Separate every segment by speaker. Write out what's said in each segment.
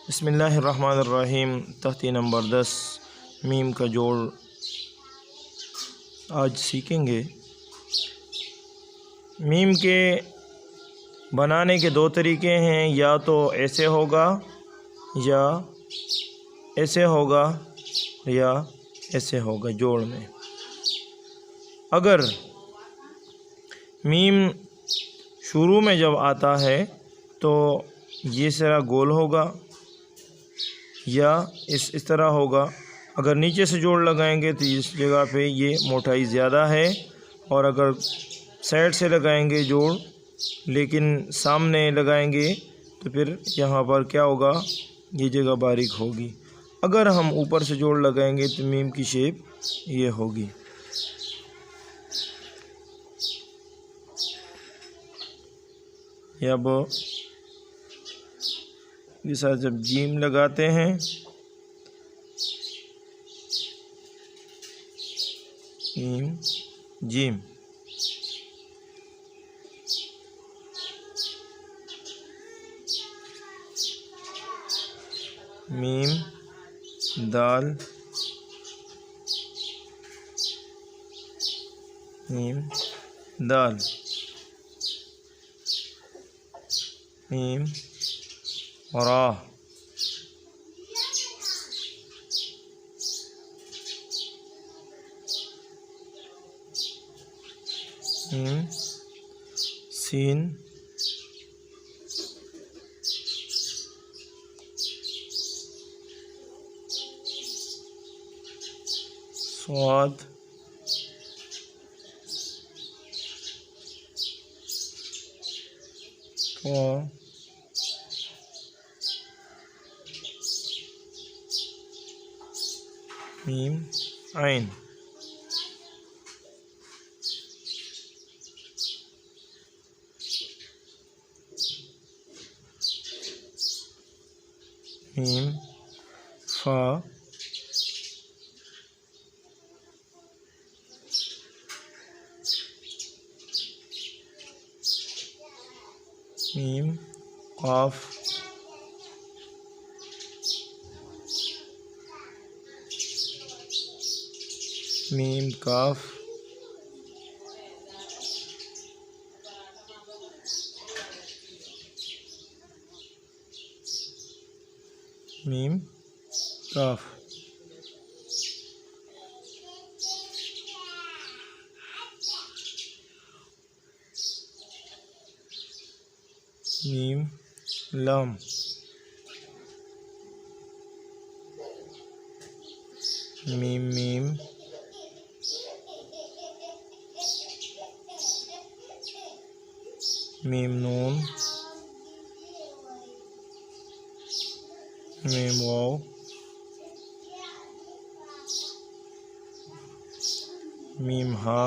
Speaker 1: बिस्मिल्लाहिर्रहमानिर्रहीम। तख्ती number 10 meme का जोड़ आज सीखेंगे। मीम के बनाने के दो तरीके हैं, या तो ऐसे होगा या ऐसे होगा या ऐसे होगा। जोड़ में अगर मीम शुरू में जब आता है तो ये सिरा गोल होगा या इस तरह होगा। अगर नीचे से जोड़ लगाएंगे तो इस जगह पे ये मोटाई ज़्यादा है, और अगर साइड से लगाएंगे जोड़ लेकिन सामने लगाएंगे तो फिर यहाँ पर क्या होगा, ये जगह बारीक होगी। अगर हम ऊपर से जोड़ लगाएंगे तो मीम की शेप ये होगी। अब इस साथ जब जीम लगाते हैं मीम जीम, मीम दाल, मीम दाल, मीम रा, मीम सीन, स्वाद, तो मीम आइन, मीम फा, मीम काफ, मीम काफ, मीम काफ, मीम लाम, मीम मीम, मीम नून, मीम वाव, मीम हा,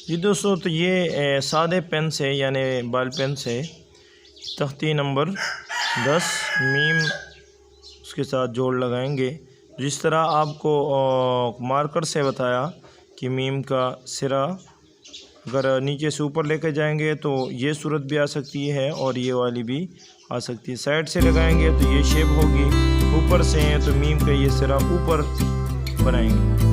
Speaker 1: जी दोस्तों, तो ये सादे पेन से यानी बॉल पेन से तख्ती नंबर 10 मीम उसके साथ जोड़ लगाएंगे। जिस तरह आपको मार्कर से बताया कि मीम का सिरा अगर नीचे से ऊपर लेकर जाएंगे तो ये सूरत भी आ सकती है और ये वाली भी आ सकती है। साइड से लगाएंगे तो ये शेप होगी, ऊपर से हैं तो मीम का ये सिरा ऊपर बनाएंगे।